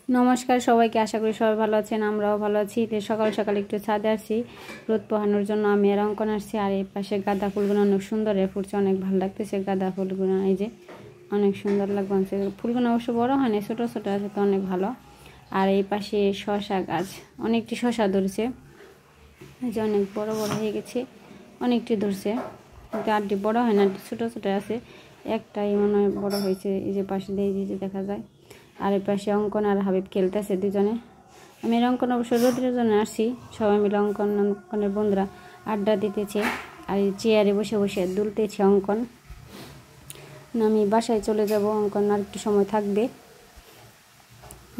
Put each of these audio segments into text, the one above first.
নমস্কার সবাইকে, আশা করি সবাই ভালো আছেন। আমরাও ভালো আছি। সকাল সকাল একটু ছাদে আসছি রোদ পোহানোর জন্য। আমি এর অঙ্কন আসছি, আর এই পাশে গাঁদা ফুলগুলো অনেক সুন্দর ফুটছে, অনেক ভালো লাগতেছে গাঁদা ফুলগুলো। এই যে অনেক সুন্দর লাগছে ফুলগুলো, অবশ্য বড় হয়নি, ছোটো ছোটো আছে, তো অনেক ভালো। আর এই পাশে শশা গাছ, অনেকটি শশা ধরছে, এই যে অনেক বড় বড় হয়ে গেছে, অনেকটি ধরছে, আরটি বড় হয় না, ছোটো ছোটো আছে, একটাই মনে হয় বড় হয়েছে। এই যে পাশে দিয়ে যে দেখা যায়। আর এই পাশে অঙ্কন আর হাবিব খেলতেছে দুজনে। আমি এর অঙ্কন অবশ্য রোদের জন্য আসছি, সবাই মিলে অঙ্কনের বন্ধুরা আড্ডা দিতেছে, আর এই চেয়ারে বসে বসে দুলতেছে অঙ্কন। আমি বাসায় চলে যাব, অঙ্কন আর একটু সময় থাকবে।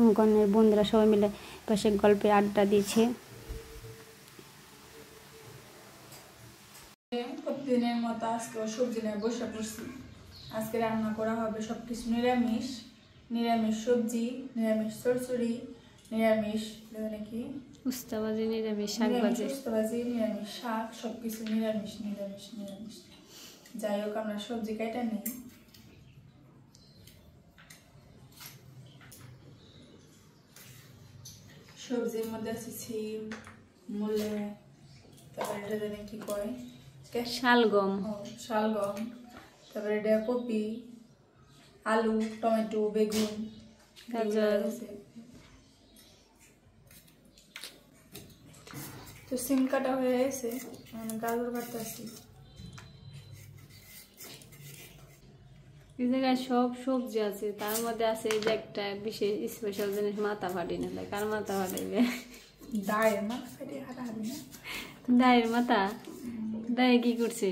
অঙ্কনের বন্ধুরা সবাই মিলে পাশে গল্পে আড্ডা দিয়েছে। প্রতিদিনের মতো আজকেও সবজি নিয়ে বসে পড়ছি। আজকে রান্না করা হবে সবকিছু নিরামিষ, নিরামিষ সবজি, নিরামিষ চচ্চড়ি, নিরামিষ নাকি উস্তাবাজি, নিরামিষ শাক ভাজি, উস্তাবাজি, নিরামিষ শাক, সবকিছু নিরামিষ নিরামিষ নিরামিষ। যাই হোক, আমরা সবজি কাটা নেই। সবজির মধ্যে আছে সিম, মূলে, তারপরে এটা জানি কি কয়, শালগম, শালগম, তারপরে এটা কপি, আলু, টমেটো, বেগুন, গাজর। তো সিম কাটা হয়ে গেছে, মানে গাজর কাটতেছি। এই জায়গায় সব সবজি আছে, তার মধ্যে আছে এই যে একটা বিশেষ স্পেশাল জিনিস, মাথা ফাটি না। কার মাথা ফাটাইবে? দায়ের মাথা ফাটিয়ে হাঁটাহাঁটি না। দায়ের মাথা? দায়ে কি করছে?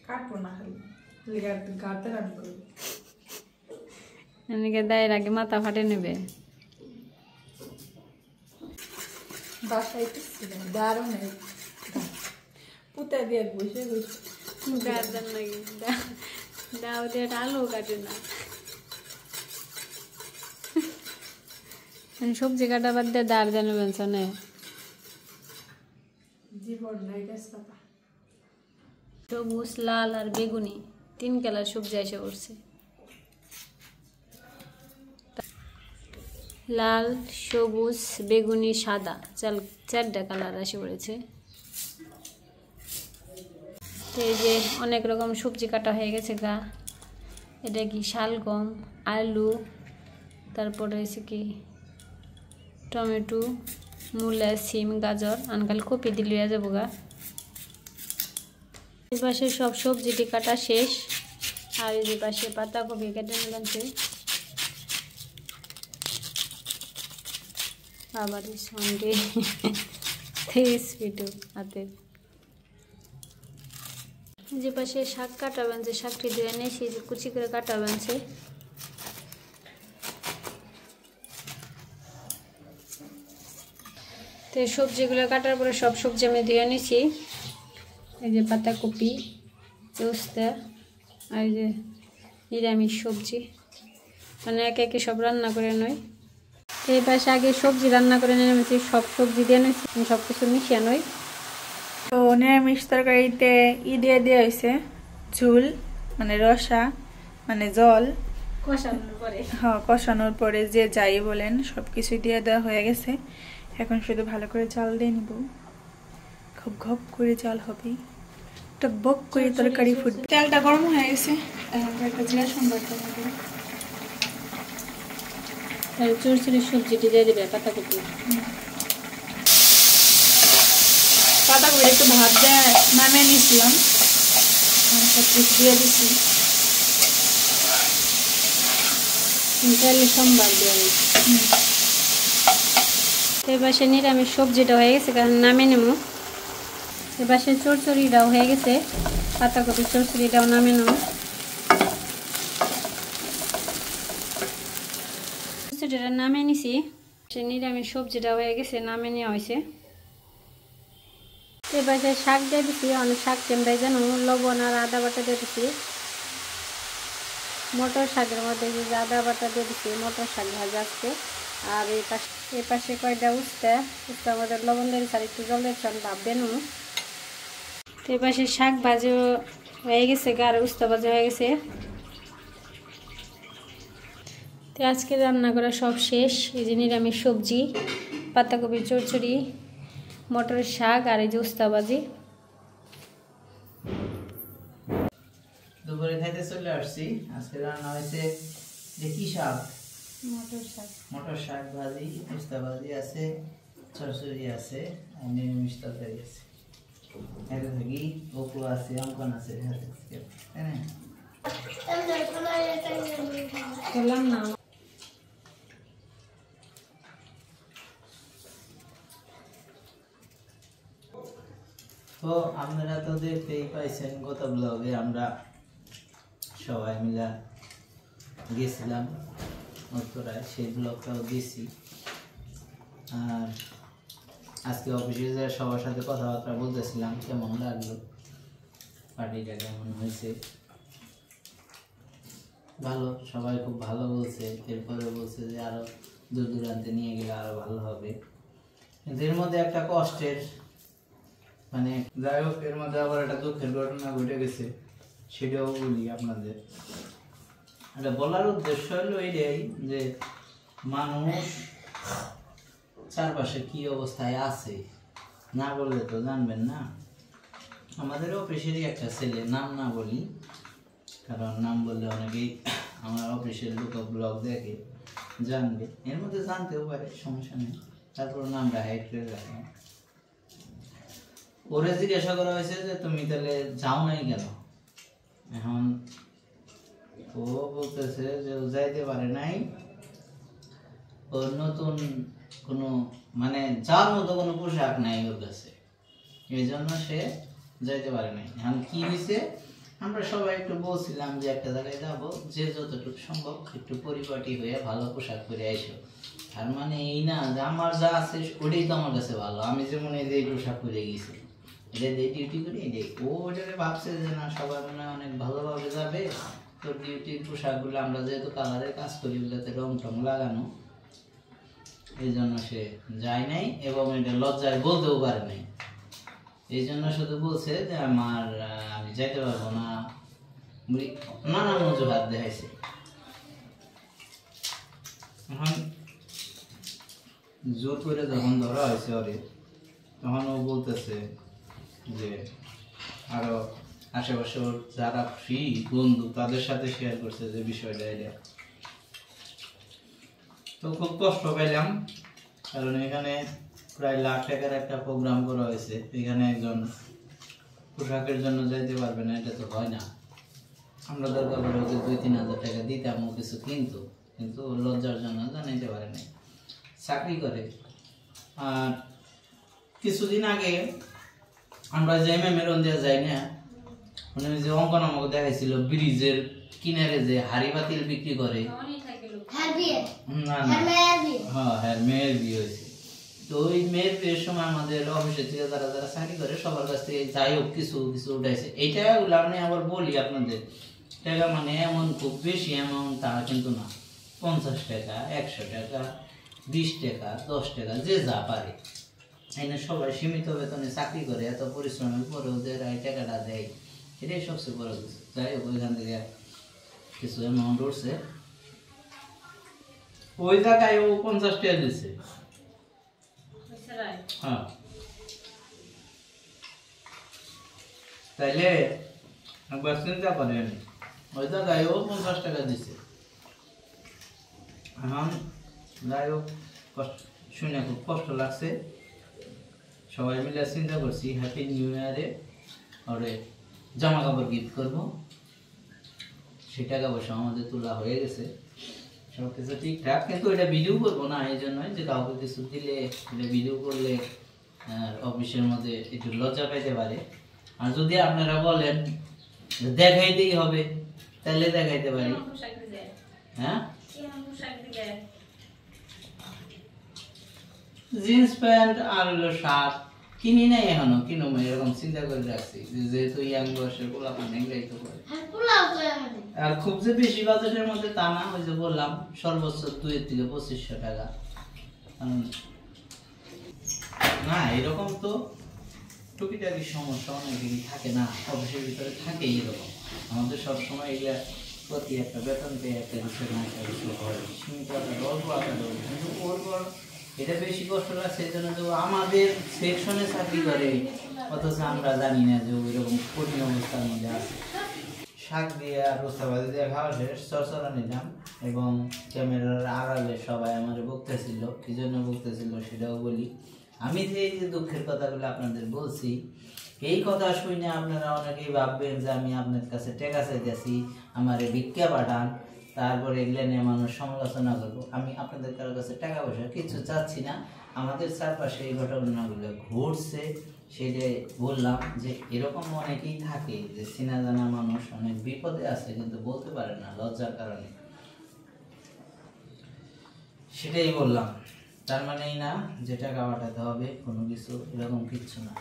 কাটবো না, খালি গাতে রান্না করবো। এনেকে দায়ের আগে মাথা ফাটে নেবে। বাসায় দারও নেই, পুতা দিয়ে বসে বসে গার্জেন নাকি দাও দিয়ে আলু কাটে না। সবজি কাটা বাদ দিয়ে দাঁড় জানাবেন শোনে জীবন নাই তেজপাতা। সবুজ, লাল আর বেগুনি, 3 কালার সবজি এসে পড়ছে। লাল, সবুজ, বেগুনি, সাদা, 4টা কালার এসে পড়েছে। এই যে অনেক রকম সবজি কাটা হয়ে গেছে গা। এটা কি শালগম, আলু, তারপরে হয়েছে কি টমেটো, মূলা, সিম, গাজর, আনকাল কপি দিলে যাবো গা। এই পাশে সব সবজিটি কাটা শেষ, আর এই যে পাশে পাতাকপি কেটে নিলামছে। আবার সঙ্গে স্পিডও হাতে। যে পাশে শাক কাটা বানছে, শাকটি ধুয়ে নিয়েছি, যে কুচি করে কাটা বানছে। তো সবজিগুলো কাটার পরে সব সবজি আমি ধুয়ে নিয়েছি। এই যে পাতাকপি, উস্তা, আর এই যে নিরামিষ সবজি, মানে একে একে সব রান্না করে নয়। তো এই পাশে আগে সবজি রান্না করে নিয়েছি, সব সবজি দিয়ে নিয়েছি, সব কিছু মিশিয়ে নয়। তো নিরামিষ তরকারিতে দিয়ে দেওয়া হয়েছে ঝুল, মানে রসা, মানে জল কষানোর পরে, হ্যাঁ কষানোর পরে যে যাই বলেন সবকিছু দিয়ে দেওয়া হয়ে গেছে। এখন শুধু ভালো করে জাল দিয়ে নিব, খুব ঘপ করে জাল হবে, টকবক করে তরকারি ফুটবে। তেলটা গরম হয়ে গেছে, এখন একটা জিরা সম্বার দেবো। চুরচুরির সবজিটি দিয়ে দেবে পাতাকপি। পাতাগুলো একটু ভাত দিয়ে নামিয়ে নিয়েছিলাম, সব কিছু দিয়ে দিচ্ছি। তেলে সম্বার দেওয়া হয়েছে। এবার সে নিরামিষ সবজিটা হয়ে গেছে, কারণ নামিয়ে নেব। এবার সে চড়চড়িটাও হয়ে গেছে, পাতাকপির চড়চড়িটাও নামিয়ে নেব। চড়চড়িটা নামিয়ে নিছি, সে নিরামিষ সবজিটা হয়ে গেছে, নামিয়ে নেওয়া হয়েছে। এবার সে শাক দিয়ে দিচ্ছি, অনেক শাক চেমড়াই যেন লবণ আর আদা বাটা দিয়ে দিচ্ছি। মটর শাকের মধ্যে যে আদা বাটা দিয়ে দিচ্ছি, মটর শাক ভাজা আজকে। আর এই পাশে কয়টা উস্তার মধ্যে লবণ দিয়ে দিচ্ছি, আর একটু জল দিচ্ছি, ভাববে নো। তো এই পাশে শাক ভাজা হয়ে গেছে, আর উস্তা ভাজা হয়ে গেছে। তো আজকে রান্না করা সব শেষ। এই যে নিরামিষ সবজি, পাতাকপির চচ্চড়ি, মটরের শাক আর এই যে উস্তাবাজি। দুপুরে খাইতে চলে আসছি। আজকে রান্না হয়েছে যে কি শাক, মটর শাক ভাজি, উস্তাবাজি আছে, চচ্চড়ি আছে, আর নিরামিষ তরকারি আছে। এতে থাকি অপু আছে, অঙ্কন আছে, তাই না? তো আপনারা তো দেখতেই পাইছেন গত ব্লগে আমরা সবাই মিলে গেছিলাম উত্তরায়, সেই ব্লগটাও দিছি। আর আজকে অফিসে যে সবার সাথে কথাবার্তা বলতেছিলাম কেমন লাগলো, পার্টিটা কেমন হয়েছে। ভালো, সবাই খুব ভালো বলছে। এরপরে বলছে যে আরো দূর দূরান্তে নিয়ে গেলে আরো ভালো হবে। কিন্তু এর মধ্যে একটা কষ্টের, মানে যাই হোক, এর মধ্যে আবার একটা দুঃখের ঘটনা ঘটে গেছে, সেটাও বলি আপনাদের। এটা বলার উদ্দেশ্য হলো এইটাই যে মানুষ চারপাশে কি অবস্থায় আছে না বললে তো জানবেন না। আমাদের অফিসেরই একটা ছেলে, নাম না বলি কারণ নাম বললে অনেকেই আমার অফিসের লোক ব্লগ দেখে জানবে, এর মধ্যে জানতেও পারে, সমস্যা নেই, তারপর নামটা হাইড করে রাখলাম। ওরে জিজ্ঞাসা করা হয়েছে যে তুমি তাহলে যাও নাই কেন। এখন ও বলতেছে যে ও যাইতে পারে নাই, ওর নতুন কোনো মানে যার মতো কোনো পোশাক নাই ওর কাছে, এই জন্য সে যাইতে পারে নাই। এখন কি হয়েছে, আমরা সবাই একটু বলছিলাম যে একটা জায়গায় যাবো, যে যতটুকু সম্ভব একটু পরিপাটি হয়ে ভালো পোশাক পরে আইসো। আর মানে এই না যে আমার যা আছে ওটাই তো আমার কাছে ভালো, আমি যেমন এই যে পোশাক পরে গেছি, এটা দিয়ে ডিউটি করি, ও ওটাকে ভাবছে যে না সবাই মনে অনেক ভালোভাবে যাবে, তো ডিউটির পোশাকগুলো আমরা যেহেতু কালারের কাজ করি ওগুলোতে রং টং লাগানো, এই জন্য সে যায় নাই এবং এটা লজ্জায় বলতেও পারে নাই। এই জন্য শুধু বলছে যে আমি যাইতে পারবো না, নানান অজুহাত দেখাইছে। এখন জোর করে যখন ধরা হয়েছে ওরে, তখন ও বলতেছে যে আরো আশেপাশে ওর যারা ফ্রি বন্ধু তাদের সাথে শেয়ার করছে যে বিষয়টা এটা। তো খুব কষ্ট পেলাম, কারণ এখানে প্রায় লাখ টাকার একটা প্রোগ্রাম করা হয়েছে, এখানে একজন পোশাকের জন্য যাইতে পারবে না, এটা তো হয় না। আমরা দরকার করে ওকে 2-3 হাজার টাকা দিতাম ও কিছু কিন্তু লজ্জার জন্য জানাইতে পারে নাই, চাকরি করে। আর কিছুদিন আগে আমরা যে মেরন দিয়ে যাই না, মানে যে অঙ্কন আমাকে দেখাইছিল ব্রিজের কিনারে যে হাড়ি বাতিল বিক্রি করে, হ্যাঁ মেয়ের বিয়ে হয়েছে। তো ওই মেয়ের বিয়ের সময় আমাদের অফিসে থেকে যারা যারা চাকরি করে সবার কাছ থেকে যাই হোক কিছু কিছু উঠাইছে। এই টাকাগুলো আমি আবার বলি আপনাদের, টাকা মানে এমন খুব বেশি অ্যামাউন্ট তা কিন্তু না, 50 টাকা, 100 টাকা, 20 টাকা, 10 টাকা, যে যা পারে। এখানে সবাই সীমিত বেতনে চাকরি করে, এত পরিশ্রমের পরে ওদের এই টাকাটা দেয়, এটাই সবচেয়ে বড় কিছু। যাই হোক ওইখান থেকে কিছু অ্যামাউন্ট উঠছে, ওই জায়গায় ও 50 টাকা দিচ্ছে। হ্যাঁ, তাইলে একবার চিন্তা করেন, ওই জায়গায় ও 50 টাকা দিচ্ছে। এখন যাই হোক শুনে খুব কষ্ট লাগছে। সবাই মিলে চিন্তা করছি হ্যাপি নিউ ইয়ারে ওরে জামা কাপড় গিফট করবো, সেই টাকা পয়সা আমাদের তোলা হয়ে গেছে, সব কিছু ঠিকঠাক। কিন্তু এটা ভিডিও করবো না, এই জন্যই যে কাউকে কিছু দিলে এটা ভিডিও করলে অফিসের মধ্যে একটু লজ্জা পাইতে পারে। আর যদি আপনারা বলেন দেখাইতেই হবে, তাহলে দেখাইতে পারি। হ্যাঁ, জিন্স প্যান্ট আর হলো শার্ট কিনি নাই এখনো, কিনুম এরকম চিন্তা করে রাখছি, যেহেতু ইয়াং বয়সের পোলাপান এগুলাই তো করে। আর খুব যে বেশি বাজেটের মধ্যে তা না, ওই যে বললাম সর্বোচ্চ 2 থেকে 2500 টাকা। না এরকম তো টুকিটাকি সমস্যা অনেকেরই থাকে না, অফিসের ভিতরে থাকে এরকম। আমাদের সবসময় এগুলা প্রতি একটা বেতন পেয়ে একটা কিছু না একটা কিছু হয়, সীমিত আকারে অল্প আকারে হয়। কিন্তু ওর এটা বেশি কষ্ট লাগছে এই জন্য যে আমাদের সেকশনে চাকরি করে, অথচ আমরা জানি না যে ওইরকম কঠিন অবস্থার মধ্যে আছে। শাক দিয়ে আর রোস্তাবাদি দিয়ে খাওয়া শেষ, চরচরা নিলাম এবং ক্যামেরার আড়ালে সবাই আমার বকতেছিল, কী জন্য বকতেছিল সেটাও বলি। আমি যে এই যে দুঃখের কথাগুলো আপনাদের বলছি, এই কথা শুনে আপনারা অনেকেই ভাববেন যে আমি আপনার কাছে টাকা চাইতেছি, আমার ভিক্ষা পাঠান, তারপরে এগুলো নিয়ে মানুষ সমালোচনা করবো। আমি আপনাদের কারোর কাছে টাকা পয়সা কিছু চাচ্ছি না। আমাদের চারপাশে এই ঘটনাগুলো ঘটছে সেটাই বললাম, যে এরকম অনেকেই থাকে যে চেনা জানা মানুষ অনেক বিপদে আছে কিন্তু বলতে পারে না লজ্জার কারণে, সেটাই বললাম। তার মানেই না যে টাকা পাঠাতে হবে কোনো কিছু, এরকম কিচ্ছু না।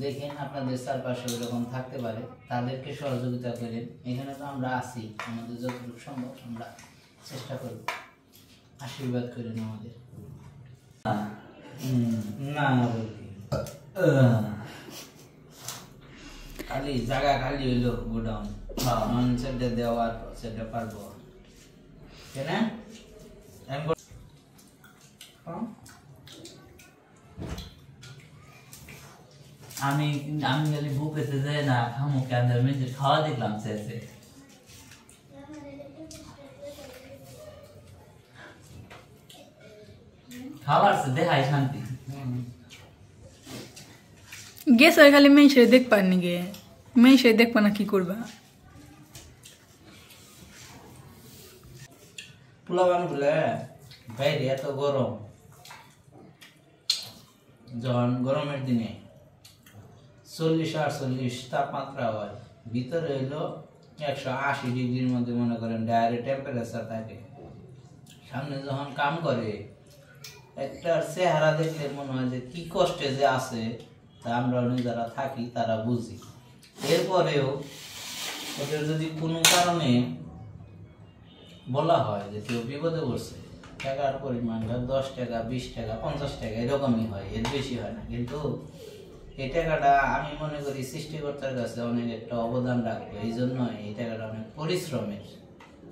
দেখেন আপনাদের চারপাশে এরকম থাকতে পারে, তাদেরকে সহযোগিতা করেন। এখানে তো আমরা আছি, আমাদের যতটুকু সম্ভব আমরা চেষ্টা করব। আশীর্বাদ করেন আমাদের। না বলবি খালি জায়গা খালি হইলো গোডাউন, সেটা দেওয়ার সেটা পারবো কেন? আমি খালি বুকেতে যাই না খামো কেন খাওয়া দেখলাম শেষে খাবার দেখাই শান্তি গেছে খালি মেয়ে দেখবার নি গে, মেয়ে দেখবা না কি করবা? পোলাবান বলে বাইরে এত গরম, যখন গরমের দিনে 40-48 তাপমাত্রা হয়, ভিতরে হইলো 180 ডিগ্রির মধ্যে মনে করেন ডাইরেক্ট টেম্পারেচার থাকে। সামনে যখন কাম করে একটা চেহারা দেখলে মনে হয় যে কি কষ্টে যে আছে, তা আমরা যারা থাকি তারা বুঝি। এরপরেও ওদের যদি কোনো কারণে বলা হয় যে কেউ বিপদে পড়ছে, টাকার পরিমাণটা 10 টাকা 20 টাকা 50 টাকা এরকমই হয়, এর বেশি হয় না। কিন্তু এই টাকাটা আমি মনে করি সৃষ্টিকর্তার কাছে অনেক একটা অবদান রাখবে, এই জন্য এই টাকাটা অনেক পরিশ্রমের।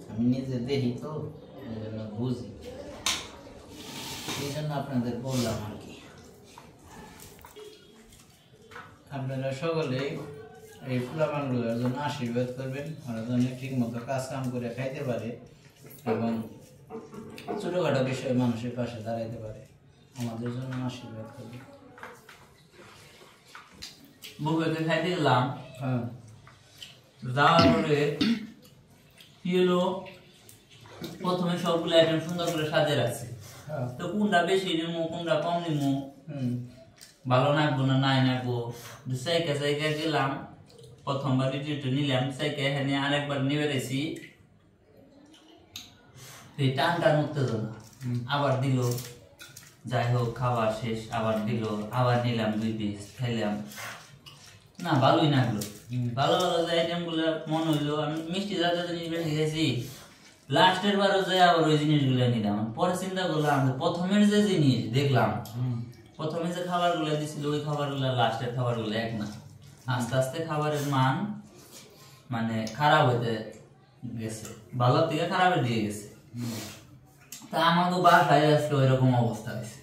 আমি নিজে দেখি তো, এই জন্য বুঝি, এই জন্য আপনাদের বললাম আর কি। আপনারা সকলে এই ফুলাবানগুলোর জন্য আশীর্বাদ করবেন, ওরা যেন ঠিক মতো কাজ কাম করে খাইতে পারে এবং ছোটখাটো বিষয়ে মানুষের পাশে দাঁড়াইতে পারে। আমাদের জন্য আশীর্বাদ করবেন। বুকেতে খাইতে গেলাম, হ্যাঁ, যাওয়ার পরে কি হলো, প্রথমে সবগুলো আইটেম সুন্দর করে সাজিয়ে রাখছে। তো কোনটা বেশি নিমু কোনটা কম নিমু, ভালো নাকবো না নাই নাকবো, সাইকা সাইকা গেলাম। প্রথমবার রিটিউটো নিলাম, সাইকা এখানে আরেকবার নিয়ে গেছি, এই টানটার উত্তেজনা আবার দিল। যাই হোক খাওয়া শেষ, আবার দিল, আবার নিলাম 2 পিস খাইলাম, না ভালোই লাগলো। ভালো ভালো যে আইটেম গুলো মনে হইলো, আমি মিষ্টি জাতীয় জিনিস বেশি খেয়েছি। লাস্টের বারও যাই আবার ওই জিনিসগুলো নিলাম। পরে চিন্তা করলাম প্রথমের যে জিনিস দেখলাম, প্রথমে যে খাবার গুলো দিছিল ওই খাবার গুলো লাস্টের খাবার গুলো এক না। আস্তে আস্তে খাবারের মান মানে খারাপ হইতে গেছে, ভালো থেকে খারাপের দিয়ে গেছে। তা আমাকে বাসায় আসলে ওই রকম অবস্থা হয়েছে।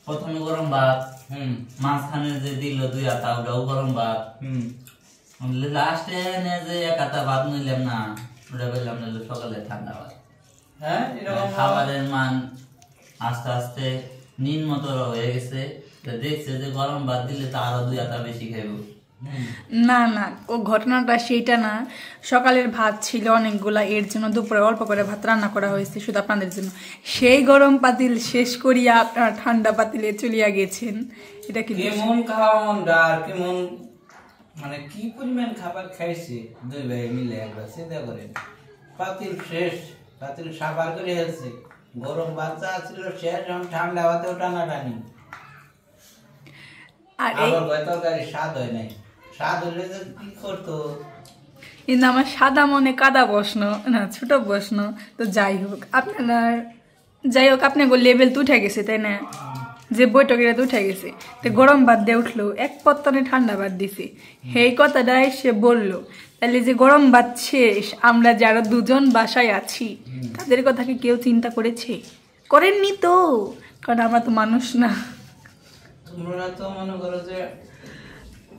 প্রথমে গরম ভাত, মাঝখানে যে দিল 2 হাতা ওটাও গরম ভাত, লাস্টে এনে যে 1 হাতা ভাত নিলাম না, ওটা বললাম সকালে ঠান্ডা ভাত। খাবারের মান আস্তে আস্তে নিম্নতর হয়ে গেছে। দেখছে যে গরম ভাত দিলে তো আরো 2 হাতা বেশি খাইব। না না, ও ঘটনাটা সেইটা না। সকালের ভাত ছিল অনেকগুলা, এর জন্য দুপুরে অল্প করে ভাত রান্না করা হয়েছে শুধু আপনাদের জন্য। সেই গরম পাতিল শেষ করিয়া আপনারা ঠান্ডা পাতিলে চলিয়া গেছেন। এটা কি কেমন খাওয়া মনটা, আর কেমন মানে কি পরিমাণ খাবার খাইছে 2 ভাই মিলে, একবার চিন্তা করেন। পাতিল শেষ, পাতিল সাবার করে ফেলছে, গরম ভাত চা ছিল শেষ, ঠান্ডা ভাতেও টানাটানি। আর আবার তরকারি স্বাদ হয় নাই, স্বাদ হলে যে কি করতো। কিন্তু আমার সাদা মনে কাদা প্রশ্ন না, ছোট প্রশ্ন। তো যাই হোক আপনার লেভেল তো উঠে গেছে, তাই না? যে বৈঠকের তো উঠে গেছে, তো গরম ভাত দিয়ে উঠলো, এক পত্তনে ঠান্ডা ভাত দিছে। সেই কথাটাই সে বললো। তাহলে যে গরম ভাত শেষ, আমরা যারা দুজন বাসায় আছি তাদের কথা কি কেউ চিন্তা করেছে? করেননি তো, কারণ আমরা তো মানুষ না। তোমরা তো মনে করো যে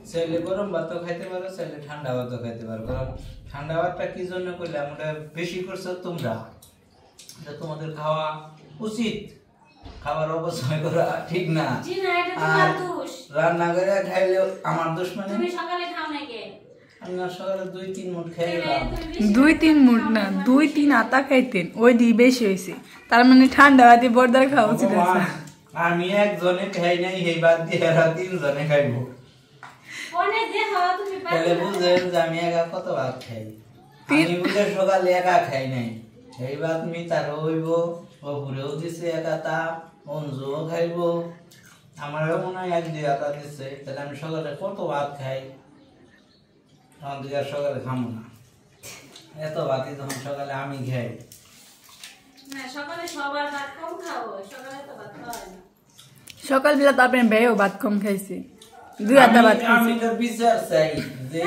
চাইলে গরম ভাতও খাইতে পারো, চাইলে ঠান্ডা ভাতও খাইতে পারো। কারণ ঠান্ডা ভাতটা কি জন্য করলে আমরা বেশি করছো তোমরা, তোমাদের খাওয়া উচিত, খাবার অপচয় করা ঠিক না। আর রান্না করে খাইলে আমার দোষ মানে? আমি সকালে 2-3 মুঠ খাইলাম। 2-3 মুঠ না, 2-3 আতা খাইতেন, ওই দিয়ে বেশি হয়েছে। তার মানে ঠান্ডা ভাতে বর্দার খাওয়া উচিত। আমি একজনে খাই নাই, এই বাদ দিয়ে এরা 3 জনে খাইবো। তাহলে বুঝলেন যে আমি একা কত ভাত খাই। আমি বুঝে সকালে একা খাই নাই, এই ভাত মিতারও হইব, অপুরেও দিছে একা, তা অঞ্জুও খাইব, আমারও মনে হয় 1-2 আতা দিচ্ছে। তাহলে আমি সকালে কত ভাত খাই? তখন তুই আর সকালে খামো না, এত ভাতই তখন সকালে আমি খাই। সকালবেলা তো আপনার ব্যয়ও ভাত কম খাইছে, 2 আতা ভাত খাইছে। আমি তো বিচার চাই যে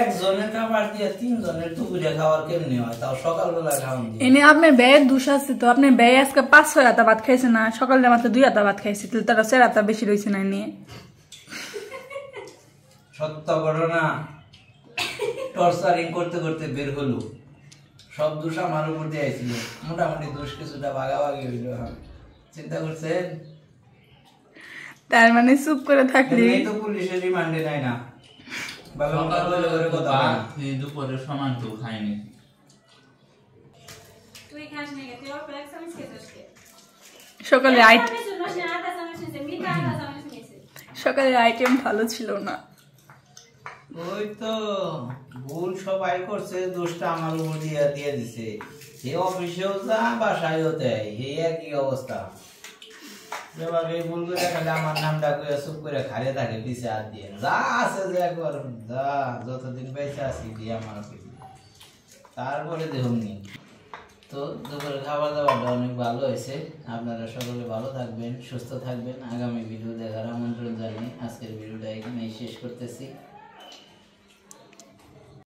একজনের খাবার দিয়ে 3 জনের দুপুরে খাওয়ার কেমনি হয়, তাও সকালবেলা খাওয়ান দিয়ে। এনে আপনার ব্যয়ের দোষ আছে তো, আপনার ব্যয় আজকে 5-6 আতা ভাত খাইছে না, সকালে মাত্র 2 আতা ভাত খাইছে, তাহলে তারা 4 আতা বেশি রয়েছে না নিয়ে। সত্য ঘটনা, টর্চারিং করতে করতে বের হলো, সব দোষ আমার উপর দিয়ে আইছিল, মোটামুটি দোষ কিছুটা ভাগাভাগি হইল। চিন্তা করছেন? তার মানে চুপ করে থাকলে তো পুলিশের রিমান্ডে নাই না, দুপুরে সমান তো খাইনি। সকালের আইটেম ভালো ছিল না। ওই তো ভুল সবাই করছে, দোষটা আমার উপর দিয়ে দিছে। এই অফিসেও যা বাসায়ও দেয়, এই একই অবস্থা। এই ভুল করে খালি আমার নামটা করে চুপ করে খাইয়ে থাকে, পিছে হাত দিয়ে যা আছে যে একবার যা যতদিন বেঁচে আছি দিয়ে আমার, তারপরে দেখুননি। তো দুপুরে খাবার দাবারটা অনেক ভালো হয়েছে। আপনারা সকলে ভালো থাকবেন, সুস্থ থাকবেন। আগামী ভিডিও দেখার আমন্ত্রণ জানিয়ে আজকের ভিডিওটা এখানেই শেষ করতেছি।